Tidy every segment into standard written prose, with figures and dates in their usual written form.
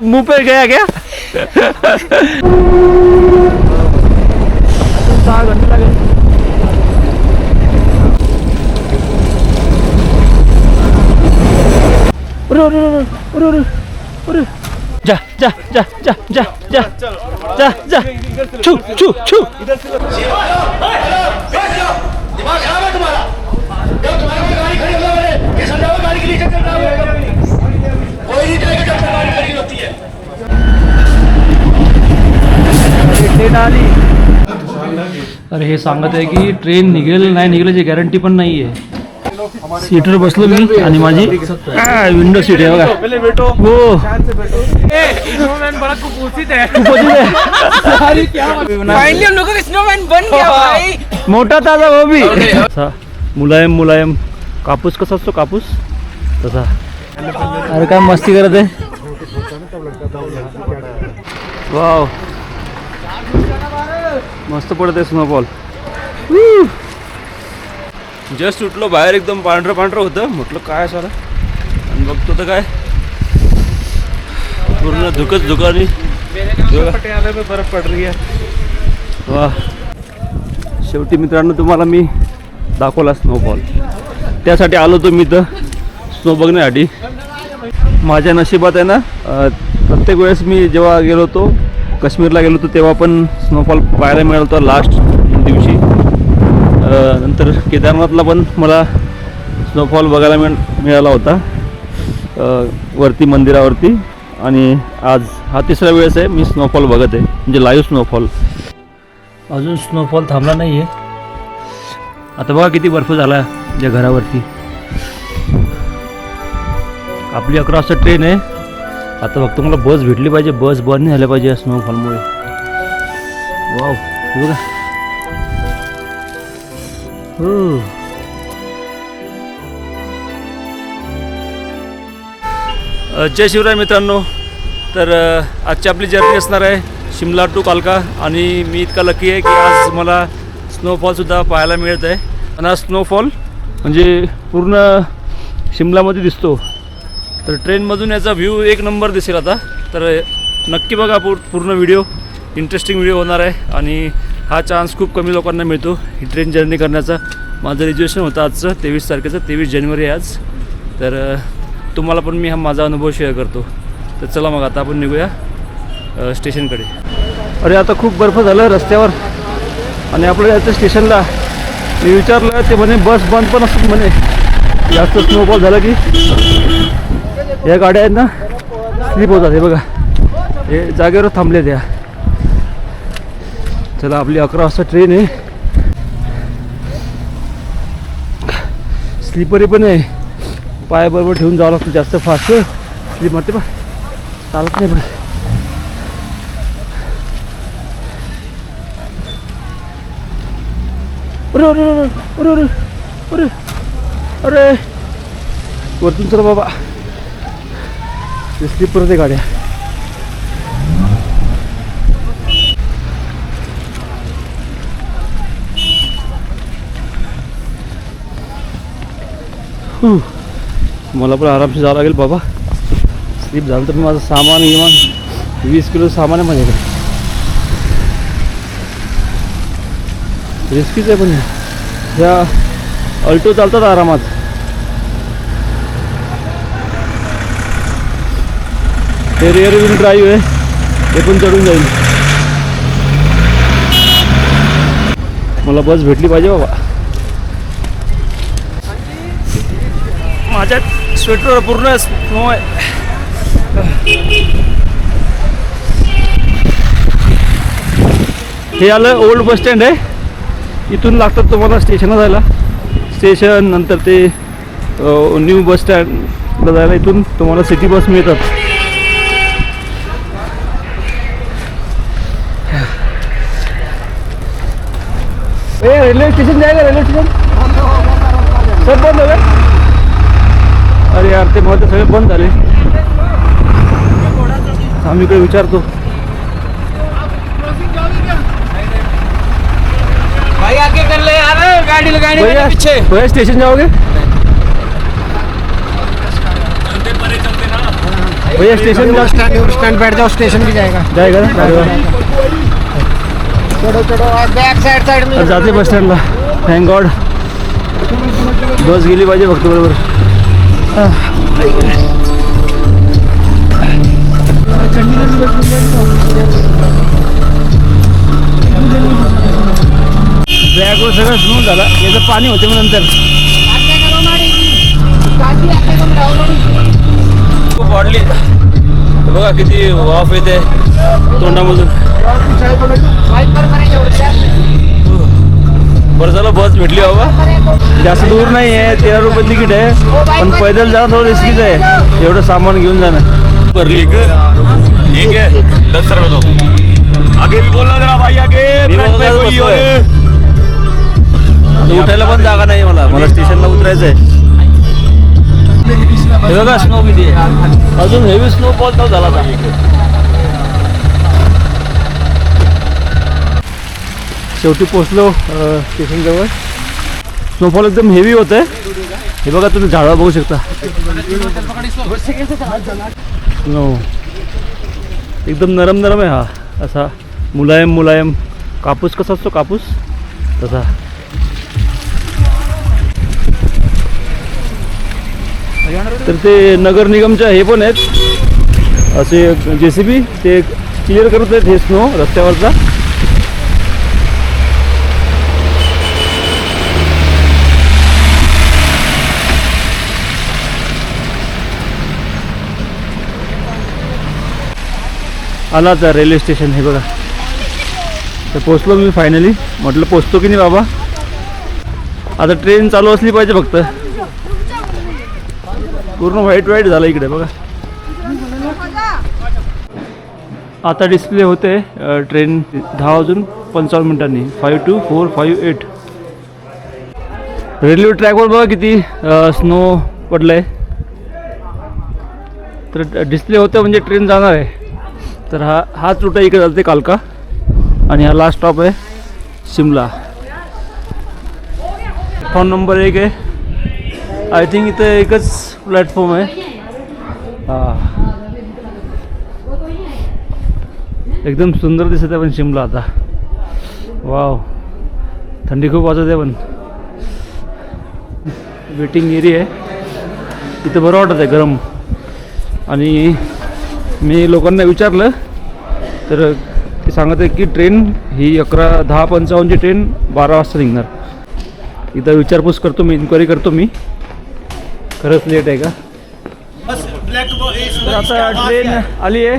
मुंह पे गया क्या? 6 घंटे लगे। अरे जा जा जा जा जा जा जा जा छू छू छू। दिमाग खराब है तुम्हारा? जब तुम्हारे को गाड़ी खड़ी होगा मैंने ये समझाओ गाड़ी के लिए चक्कर ना होगा कोई नहीं चलेगा जब तक गाड़ी खड़ी होती है। ट्रेन आली। अरे हे सांगत आहे की ट्रेन निघेल नाही निघेल गॅरंटी पण नाही आहे। सीटर बसलो मी आणि माझी विंडो सीट आहे बघा। पहिले बैठो हो स्नोमैन बड़ा कुपोषित है। अरे क्या फाइनली हम लोगों का स्नोमैन बन गया भाई। मोठा ताजा वो भी मुलायम मुलायम कापूस कसा असतो कापूस तसा। अरे काय मस्ती करत आहे। वाव मस्त पडत आहे स्नोफॉल। जस्ट उठलो बाहेर एकदम पांढरं पांढरं होतं म्हटलं काय सारा आणि बघतो तर काय पूर्ण धुकच धुकानी पटियाला में बर्फ पड रही है। वा शेवटी मित्रांनो तुम्हाला मी दाखवला स्नोफॉल त्यासाठी आलो तो मी तर स्नो बघण्यासाठी। माझ्या नशिबात आहे ना प्रत्येक वेळेस मी जेव्हा गेलो होतो काश्मीरला गेलो होतो तेव्हा पण स्नोफॉल पाहायला मिळाला होता लास्ट दिवशी। नंतर केदारनाथला पण मला स्नोफॉल बघायला मिळाला होता वरती मंदिरावरती आणि आज हा तिसरा वेळेस आहे मी स्नोफॉल बघत आहे म्हणजे लाईव्ह स्नोफॉल। अजून स्नोफॉल थांबला नाही आहे। आता बघा किती बर्फ झाला या घरावरती। आपली 11 वाजता ट्रेन आहे आता फक्त मला बस भेटली पाहिजे बस बंद नाही झाल्या पाहिजे या स्नोफॉलमुळे। वाव हे बघा हो जय शिवराय मित्रांनो। तर आजची आपली जर्नी असणार आहे शिमला टू कालका आणि मी इतका लकी आहे की आज मला स्नोफॉलसुद्धा पाहायला मिळत आहे। आणि हा स्नोफॉल म्हणजे पूर्ण शिमलामध्ये दिसतो तर ट्रेनमधून याचा व्ह्यू एक नंबर दिसेल आता। तर नक्की बघा पूर्ण व्हिडिओ इंटरेस्टिंग व्हिडिओ होणार आहे आणि हा चान्स खूप कमी लोकांना मिळतो ही ट्रेन जर्नी करण्याचा। माझं रिजर्वेशन होतं आजचं 23 तारखेचं 23 जानेवारी आहे आज। तर तुम्हाला पण मी हा माझा अनुभव शेअर करतो। तर चला मग आता आपण निघूया स्टेशनकडे। अरे आता खूप बर्फ झालं रस्त्यावर आणि आपल्या याचं स्टेशनला मी विचारलं ते म्हणे बस बंद पण असतात म्हणे जास्त स्नोफॉल झालं की या गाड्या आहेत ना स्लिप होतात। हे बघा हे जागेवर थांबले त्या। चला आपली 11 वाजता ट्रेन आहे स्लीपरी पण आहे पायाबरोबर ठेवून जावं लागतं जास्त फास्ट स्लीप मारते पण चालत नाही पण। अरे अरे अरे अरे अरे अरे वरतून चला बाबा स्लीपर ते गाड्या। मला पण आरामशी जावं लागेल बाबा स्लीप झालं तर माझं सामान इमान 20 किलो सामान आहे माझ्याकडे रिस्कीच आहे पण ह्या अल्टो चालतात आरामात। हे रिअर व्हील ड्राईव्ह आहे हे पण चढून जाईल। मला बस भेटली पाहिजे बाबा। माझ्या स्वेटरवर पूर्ण स्नो आहे। हे आलं ओल्ड बस स्टँड आहे इथून लागतात तुम्हाला स्टेशनला जायला स्टेशन नंतर ते न्यू बस स्टँडला जायला इथून तुम्हाला सिटी बस मिळतात। रेल्वे स्टेशन जाएगा रेल्वे स्टेशन सब बंद हो गए। अरे यार ते मला सगळे बंद झाले। आम्ही इकडे विचारतो भाई आगे कर ले यार गाड़ी लगाने के पीछे। भैया स्टेशन जाओगे भैया स्टेशन का स्टैंड बैठ जाओ, स्टेशन भी जाएगा। जाएगा ना? अरे वाह. चलो चलो, बैक साइड में आज जाते बस स्टँडला. थँक गॉड बस गेली पाहिजे फक्त बरोबर. बॅगवर सगळं स्नो झाला. याचं पाणी होते मग नंतर खूप वाढली. बघा किती वाफ येते तोंडामधून. बरं झालं बस भेटली बाबा. जास्त दूर नाही आहे, 13 रुपये तिकीट आहे. पण पैदल जाणं थोडं रिस्कीच आहे, एवढं सामान घेऊन जाणं. भरली ठीक आहे 10 रुपये दो. आगे भी बोलना जरा भाई, आगे उठायला पण जागा नाही. मला स्टेशनला उतरायचं आहे. हे बघा स्नो किती आहे. अजून हेवी स्नोफॉल तर झाला होता. शेवटी पोचलो स्टेशनजवळ. स्नोफॉल एकदम हेवी होत आहे. हे बघा तुम्ही झाडं बघू शकता. स्नो एकदम नरम नरम आहे. हा असा मुलायम मुलायम कापूस कसा असतो कापूस तसा. तर ते नगर निगमच्या हे पण आहेत असे JCB, ते क्लिअर करत आहेत हे स्नो रस्त्यावरचा. आला आता रेल्वे स्टेशन. हे बघा तर पोचलो मी फायनली. म्हटलं पोचतो की नाही बाबा. आता ट्रेन चालू असली पाहिजे फक्त. पूर्ण व्हाईट व्हाईट झालं इकडे बघा. आता डिस्प्ले होते ट्रेन 10:55 5 to 458. रेल्वे ट्रॅकवर बघा किती स्नो पडलं आहे. तर डिस्प्ले होतं म्हणजे ट्रेन जाणार आहे. तर हाच रूट आहे इकडे जाते कालका. आणि हा लास्ट स्टॉप आहे शिमला. प्लॅटफॉर्म नंबर 1 आहे. आय थिंक इथं एकच प्लॅटफॉर्म आहे. एकदम सुंदर दिसत आहे पण शिमला आता. वाव थंडी खूप वाजत आहे पण. वेटिंग एरिया आहे इथं. बरं वाटत आहे गरम. आणि मी लोकांना विचारलं तर ते सांगत आहे की ट्रेन ही 10:55ची ट्रेन 12 वाजता निघणार. इथं विचारपूस करतो मी, इन्क्वायरी करतो मी खरंच लेट आहे का. तर आता ट्रेन आली आहे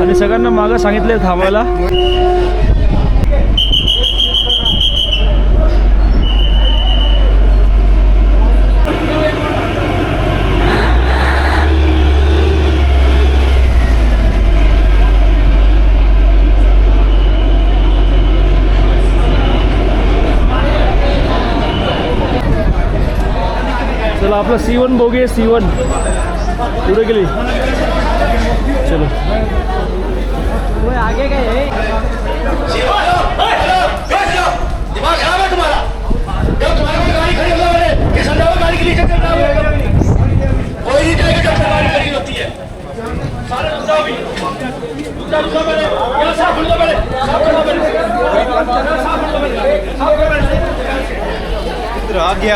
आणि सगळ्यांना मागं सांगितलं थांबायला. चला आपला C1 बोगी आहे. C1 पुढे गेली. चलो आगे गए. दिमाग खराब है तुम्हारा. जब तुम्हारे को गाड़ी खड़ी होगा मैंने ये समझाओ गाड़ी के लिए चक्कर ना हो. कोई नहीं जाएगा जब तक गाड़ी खड़ी होती है. सारे रुक जाओ भी. रुक जाओ मैंने यहाँ साफ खुल दो मैंने. साफ कर दो मैंने. साफ कर दो मैंने. साफ कर मैंने. आगे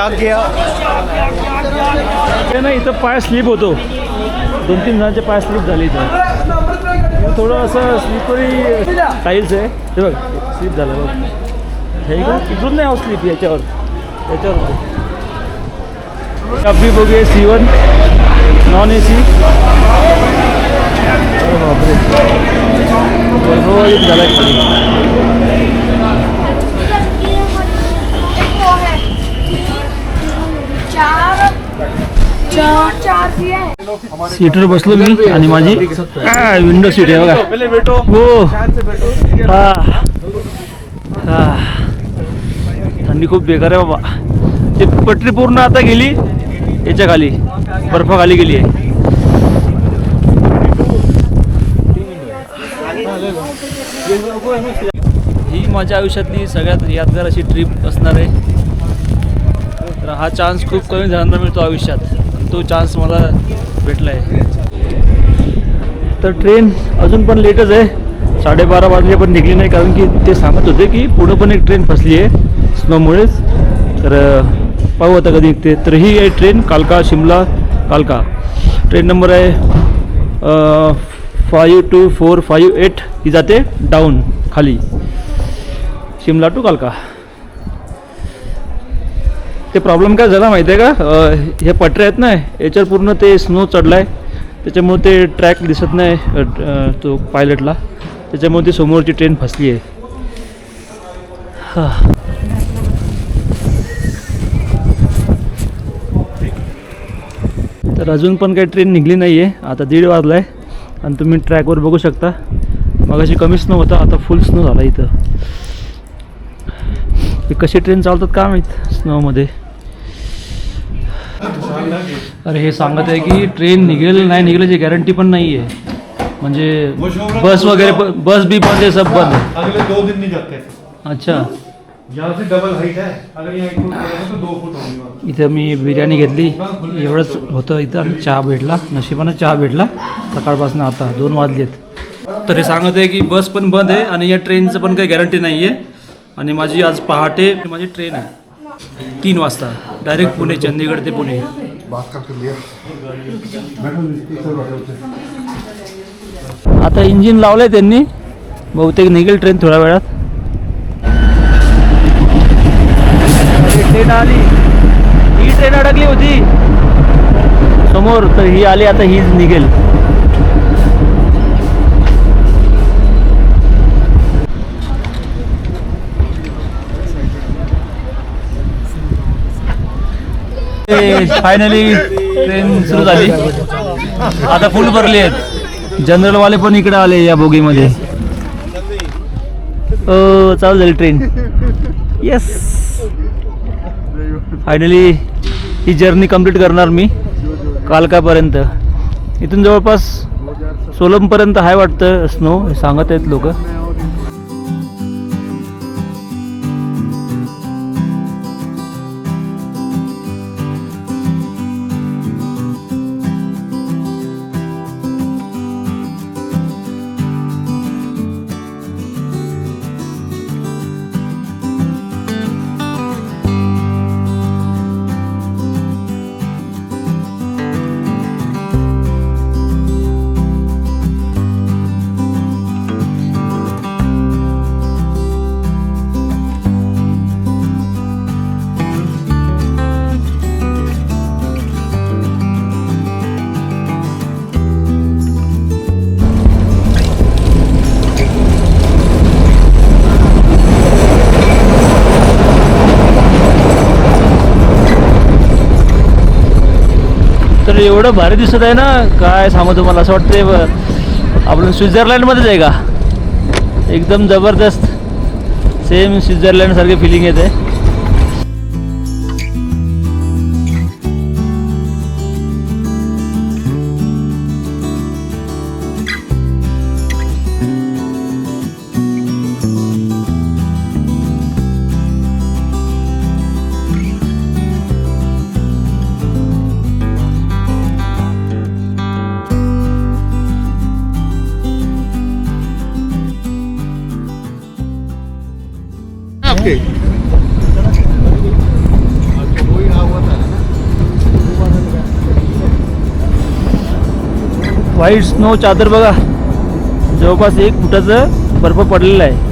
ते ना इथं पाय स्लिप होतो. 2-3 जणांचे पाय स्लिप झाले इथं. थोडं असं स्लिपरी टाईल्स आहे. ते बघ स्लिप झालं बघ. हे का इकडून नाही स्लिप याच्यावर होतं. डब्बी बघूया C1 नॉन AC. बापरे बरोबर झाला सीटवर बसलो मी आणि माझी विंडो सीट आहे बघा. हो थंडी खूप बेकार आहे बाबा. ते पटरी पूर्ण आता गेली याच्या खाली, बर्फाखाली गेली आहे. ही माझ्या आयुष्यातली सगळ्यात यादगार अशी ट्रिप असणार आहे. तर हा चान्स खूप कमी जणांना मिळतो आयुष्यात. तो चान्स मला भेटला. तर ट्रेन अजून पण लेटच आहे, 12:30 वाजले पण निघली नाही, कारण की ते सांगत होते की पुढं पण एक ट्रेन फसली आहे स्नोमुळेच. तर पाहू आता कधी निघते. तर ही आहे ट्रेन कालका शिमला कालका. ट्रेन नंबर आहे 52458. ही जाते डाऊन खाली शिमला टू कालका. ते प्रॉब्लेम काय झाला माहिती आहे का, हे पटरे आहेत ना याच्यावर पूर्ण ते स्नो चढला आहे, त्याच्यामुळे ते ट्रॅक दिसत नाही तो पायलटला, त्याच्यामुळे ती समोरची ट्रेन फसली आहे. हां तर अजून पण काही ट्रेन निघली नाही आहे. आता 1:30 वाजला आहे आणि तुम्ही ट्रॅकवर बघू शकता मगाशी कमी स्नो होता, आता फुल स्नो झाला इथं. हे कशी ट्रेन चालतात का माहीत स्नोमध्ये. अरे हे सांगत आहे की ट्रेन निघेल नाही निघेल याची गॅरंटी पण नाही आहे, म्हणजे बस वगैरे बस भी बंद है, सब बंद है. अगले 2 दिन नहीं जाते. अच्छा, यहाँ से डबल हाइट है, अगर यहाँ 1 फुट करेंगे तो 2 फुट होगी. इथं मी बिर्याणी घेतली, एवढंच होतं इथं, आणि चहा भेटला, नशिबानं चहा भेटला सकाळपासून. आता 2 वाजलेत. तर हे सांगत आहे की बस पण बंद आहे आणि या ट्रेनचं पण काही गॅरंटी नाही आहे. आणि माझी आज पहाटे माझी ट्रेन आहे 3 वाजता डायरेक्ट पुणे, चंदीगड ते पुणे. आता इंजिन लावलंय त्यांनी, बहुतेक निघेल ट्रेन थोड्या वेळात. ट्रेन आली, ही ट्रेन अडकली होती समोर, तर ही आली, आता हीच निघेल. फायनली ट्रेन सुरू झाली, आता फुल भरली आहेत. जनरलवाले पण इकडे आले या बोगीमध्ये. चालू झाली ट्रेन. येस, फायनली ही जर्नी कंप्लीट करणार मी कालकापर्यंत. इथून जवळपास सोलमपर्यंत आहे वाटतं स्नो, सांगत आहेत लोक. तर एवढं भारी दिसत आहे ना, काय सांगू तुम्हाला. असं वाटतंय आपण स्वित्झर्लंडमध्येच आहे का, एकदम जबरदस्त, सेम स्वित्झर्लंड सारखी फिलिंग येते. व्हाईट स्नो चादर बघा, जवळपास 1 फुटाचं बर्फ पडलेला आहे.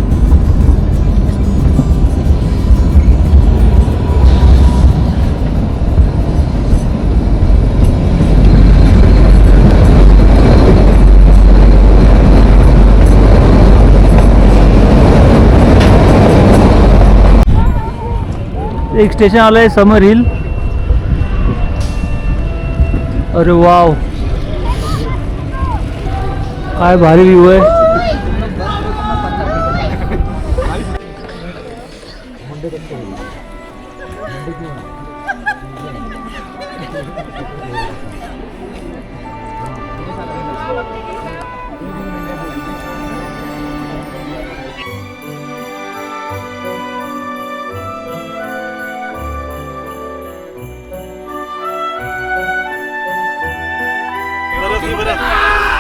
एक स्टेशन आलं आहे समर हिल. अरे वाव, काय भारी व्ह्यू आहे.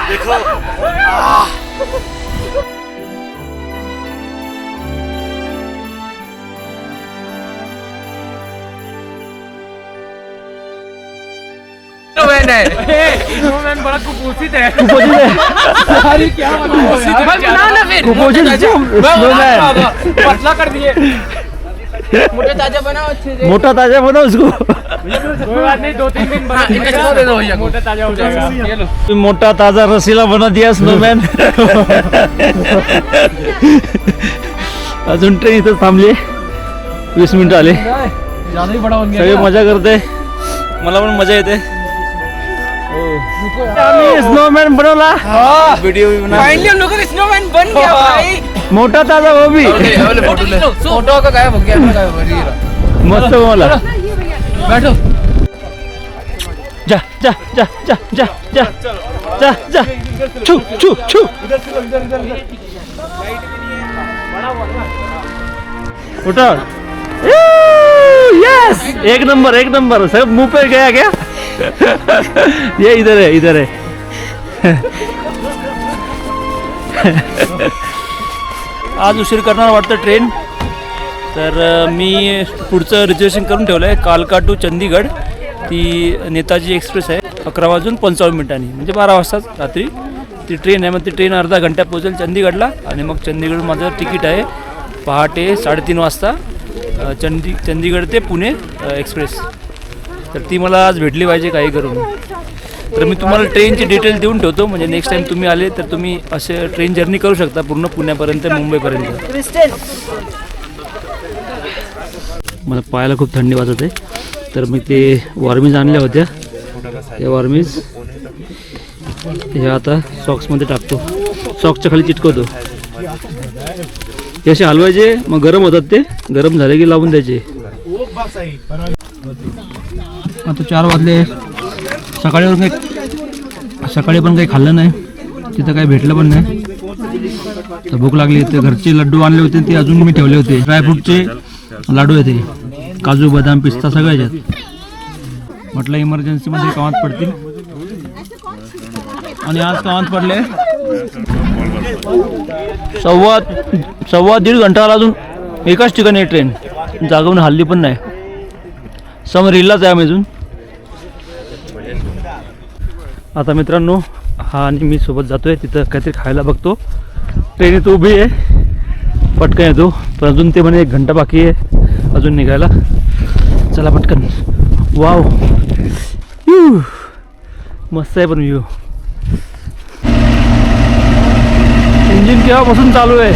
स्नोमैन बड़ा कुपोषित है। अरे क्या बना ना फिर पतला कर दिए। मोटा ताजा बनाओ अच्छे से। मोटा ताजा बना उसको। कोई बात नहीं 2-3 दिन बना दे दो भैया मोटा ताजा हो जाएगा। ये लो मोटा ताजा रसीला बना दिया स्नोमॅन. अजून ट्रेन इथं थांबली. 20 मिनिटं आले. ज्यादा बड़ा बन सगळे मजा करते. मला पण मजा येते. आम्ही स्नोमॅन बनवला. व्हिडिओ भी बना. फाइनली हम लोगों का स्नोमैन बन गया भाई। मोटा ताजा वो भी फोटो का गायब हो गया। मस्त बनवला. बैठो जा जा जा जा जा जा जा जा छू छू छू. उठा. यस एक नंबर सब मुंह पे गया क्या. ये इधर है. आज उशीर करणार वाटतं ट्रेन. तर मी पुढचं रिझर्वेशन करून ठेवलं आहे कालका टू चंदीगड. ती नेताजी एक्सप्रेस आहे 11:55 म्हणजे 12 वाजता रात्री ती ट्रेन आहे. मग ती ट्रेन अर्धा घंट्यात पोहोचेल चंदीगडला आणि मग चंदीगड माझं तिकीट आहे पहाटे 3:30 वाजता चंदीगड ते पुणे एक्सप्रेस. तर ती मला आज भेटली पाहिजे काही करून. तर मी तुम्हाला ट्रेनची डिटेल देऊन ठेवतो म्हणजे नेक्स्ट टाईम तुम्ही आले तर तुम्ही असे ट्रेन जर्नी करू शकता पूर्ण पुण्यापर्यंत मुंबईपर्यंत. मला पायाला खूप थंडी वाजत आहे तर मी ते वॉर्मीज आणल्या होत्या. त्या वॉर्मीज हे आता सॉक्समध्ये टाकतो. सॉक्सच्या खाली चिटकवतो. हे असे हलवायचे मग गरम होतात. ते गरम झाले की लावून द्यायचे. आता 4 वाजले. सकाळी पण काही खाल्लं नाही. तिथं काही भेटलं पण नाही. तर भूक लागली. तर घरचे लड्डू आणले होते ते अजून मी ठेवले होते. ड्रायफ्रूटचे लाडू आहेत ते. काजू बदाम पिस्ता सगळं याच्यात. म्हटलं इमर्जन्सीमध्ये कामात पडतील आणि आज कामात पडले. 1.5 घंटा अजून एकाच ठिकाणी ट्रेन जागवून हल्ली पण नाही. समोर हिल्लाच आहे आम्ही अजून. आता मित्रांनो हा आणि मी सोबत जातोय तिथं काहीतरी खायला बघतो. ट्रेन इथं उभी आहे पटकन येतो. पण अजून ते म्हणे 1 घंटा बाकी आहे अजून निघायला. चला पटकन. वाव मस्त आहे पण व्ह्यू. इंजिन केव्हापासून चालू आहे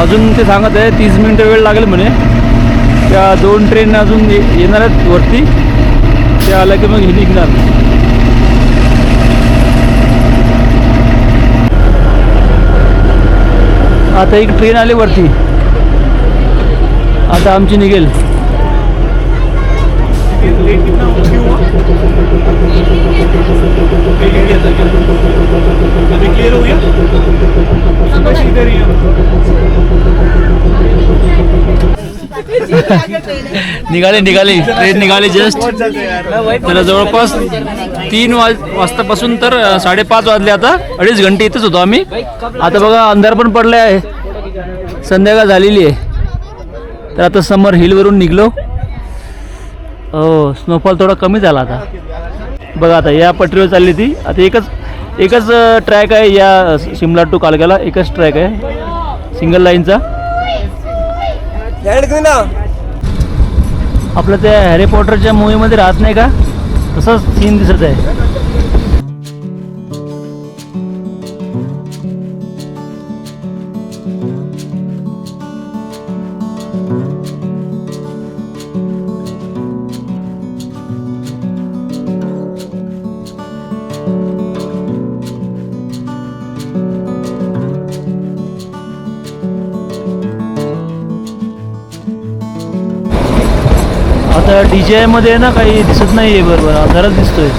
अजून ते सांगत आहे 30 मिनिटं वेळ लागेल म्हणे. त्या 2 ट्रेन अजून येणार आहेत वरती. ते आलं की मग हे निघणार. आता एक ट्रेन आली वरती. आता आमची निघेल. निघाली ट्रेन निघाली जस्ट. त्याला जवळपास 3 वाजतापासून तर 5:30 वाजले. आता 2.5 घंटे इथेच होतो आम्ही. आता बघा अंधार पण पडले आहे. संध्याकाळ झालेली आहे. तर आता समर हिलवरून निघलो. स्नोफॉल थोडा कमी झाला आता. बघा आता या पटरीवर चालली ती. आता एकच ट्रॅक आहे या शिमला टू कालक्याला. एकच ट्रॅक आहे सिंगल लाईनचा. आपलं त्या हॅरी पॉटरच्या मूवीमध्ये राहत नाही का तसाच सीन दिसत आहे. आता DJI मध्ये ना काही दिसत नाही आहे बरोबर. अंधारच दिसतोय.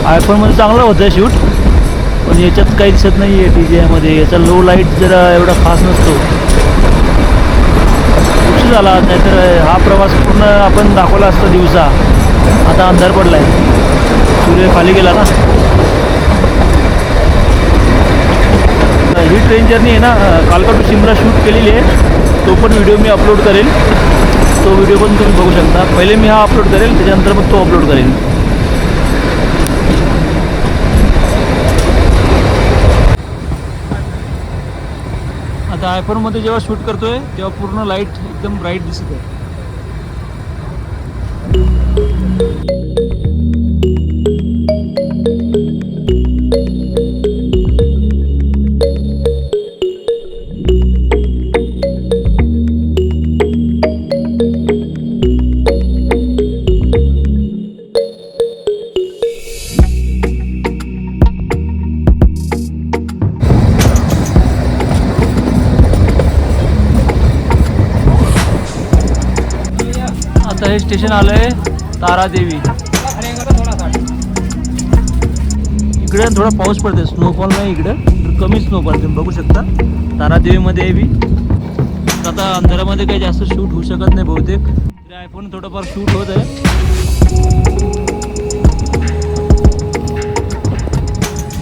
आयफोनमध्ये चांगलं होतं शूट पण याच्यात काही दिसत नाही आहे DJI मध्ये. याचा लो लाईट जरा एवढा खास नसतो. उशीर झाला नाहीतर हा प्रवास पूर्ण आपण दाखवला असतो दिवसा. आता अंधार पडला आहे. सूर्य खाली गेला ना. ही ट्रेन जर्नी आहे ना कालका टू शिमला शूट केलेली आहे, तो पण व्हिडिओ मी अपलोड करेल. तो व्हिडिओ पण तुम्ही बघू शकता. पहिले मी हा अपलोड करेल, त्याच्यानंतर मग तो अपलोड करेल. आता आयफोनमध्ये जेव्हा शूट करतोय तेव्हा पूर्ण लाईट एकदम ब्राईट दिसत आहे. आता हे स्टेशन आलंय तारादेवी. इकडे थोडा पाऊस पडते, स्नोफॉल नाही इकडे, कमी स्नो पडते बघू शकता. तारादेवीमध्ये आहे मी. आता अंधारामध्ये काही जास्त शूट होऊ शकत नाही बहुतेक. आयफोन थोडंफार शूट होत आहे.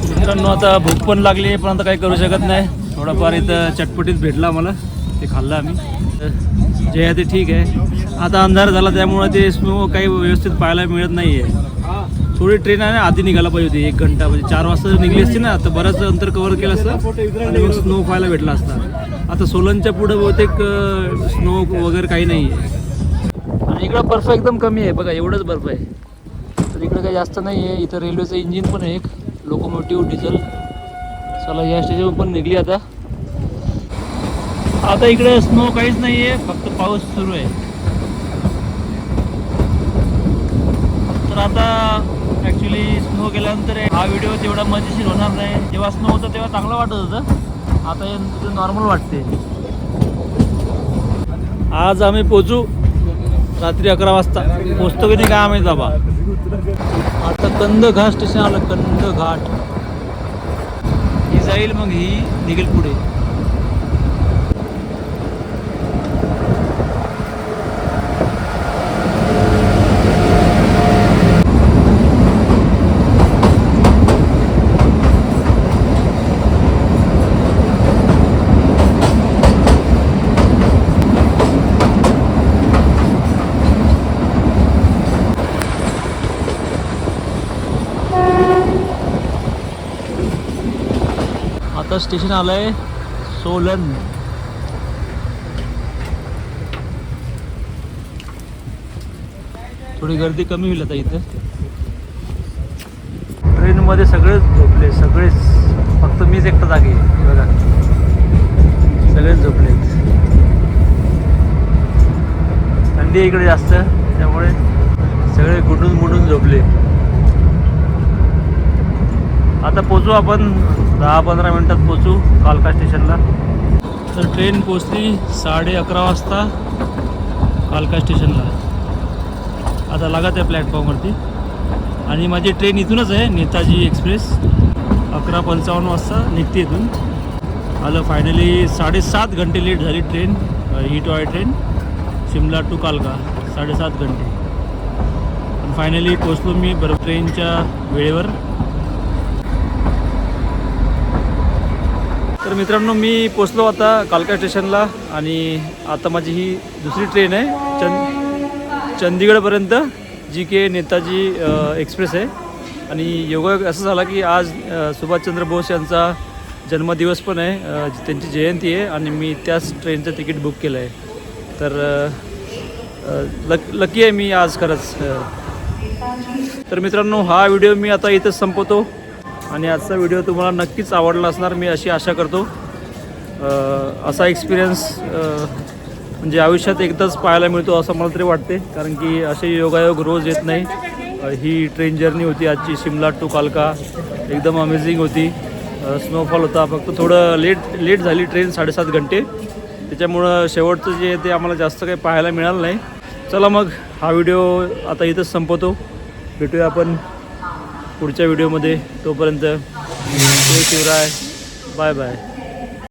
मित्रांनो आता भूक पण लागली आहे, पण आता काही करू शकत नाही. थोडाफार इथं चटपटीत भेटला आम्हाला, ते खाल्लं आम्ही. जे आहे ते ठीक आहे. आता अंधार झाला त्यामुळे ते स्नो काही व्यवस्थित पाहायला मिळत नाही आहे. थोडी ट्रेन आहे ना आधी निघायला पाहिजे होती, 1 घंटा म्हणजे 4 वाजता निघली असती ना तर बरंच अंतर कव्हर केलं असतं आणि मग स्नो पाहायला भेटला असता. आता सोलनच्या पुढं बहुतेक स्नो वगैरे काही नाही आहे. आणि इकडं बर्फ एकदम कमी आहे बघा, एवढंच बर्फ आहे. तर इकडं काही जास्त नाही आहे. इथं रेल्वेचं इंजिन पण आहे, एक लोकोमोटिव्ह डिझेल. चला या स्टेशनवर पण निघली आता. आता इकडे स्नो काहीच नाही आहे, फक्त पाऊस सुरू आहे. तर आता ॲक्च्युली स्नो गेल्यानंतर हा व्हिडिओ तेवढा मजेशीर होणार नाही. जेव्हा स्नो होतं तेव्हा चांगलं वाटत होतं, आता नॉर्मल वाटते. आज आम्ही पोचू रात्री 11 वाजता. पोचतो की नाही काय आम्ही बाबा. आता कंदघाट स्टेशन आलं, कंदघाट. ही जाईल मग ही निघेल पुढे. आता स्टेशन आलंय सोलन. थोडी गर्दी कमी होईल आता इथं. ट्रेनमध्ये सगळेच झोपले, सगळेच. फक्त मीच एकटा जागी आहे बघा, सगळेच झोपलेत. थंडी इकडे जास्त त्यामुळे सगळे गुंडून मुंडून झोपले. आता पोचू आपण 10-15 मिनटात पोचू कालका स्टेशनला. तर ट्रेन पोचली 11:30 वाजता कालका स्टेशनला. आता लागत आहे प्लॅटफॉर्मवरती. आणि माझी ट्रेन इथूनच आहे, नेताजी एक्सप्रेस. 11:55 वाजता निघते इथून. आलं फायनली. 7.5 घंटे लेट झाली ट्रेन. ही टॉय ट्रेन शिमला टू कालका 7.5 घंटे. पण फायनली पोचलो मी बरोबर ट्रेनच्या वेळेवर. तर मित्रांनो मी पोचलो आता कालका स्टेशनला. आणि आता माझी ही दुसरी ट्रेन आहे चंदीगडपर्यंत, जी के नेताजी एक्सप्रेस आहे. आणि योगा असं झाला की आज सुभाषचंद्र बोस यांचा जन्मदिवस पण आहे, त्यांची जयंती आहे. आणि मी त्याच ट्रेनचं तिकीट बुक केलं आहे. तर लकी आहे मी आज खरंच. तर मित्रांनो हा व्हिडिओ मी आता इथंच संपवतो. आणि आजचा व्हिडिओ तुम्हाला नक्कीच आवडला असणार मी अशी आशा करतो. असा एक्सपिरियन्स म्हणजे आयुष्यात एकदाच पाहायला मिळतो असं मला तरी वाटते, कारण की असे योगायोग रोज येत नाही. ही ट्रेन जर्नी होती आजची शिमला टू कालका, एकदम अमेझिंग होती. स्नोफॉल होता, फक्त थोडं लेट झाली ट्रेन 7.5 घंटे, त्याच्यामुळं शेवटचं जे ते आम्हाला जास्त काही पाहायला मिळालं नाही. चला मग हा व्हिडिओ आता इथंच संपवतो. भेटूया आपण पुढच्या व्हिडिओमध्ये. तोपर्यंत जय शिवराय, बाय बाय.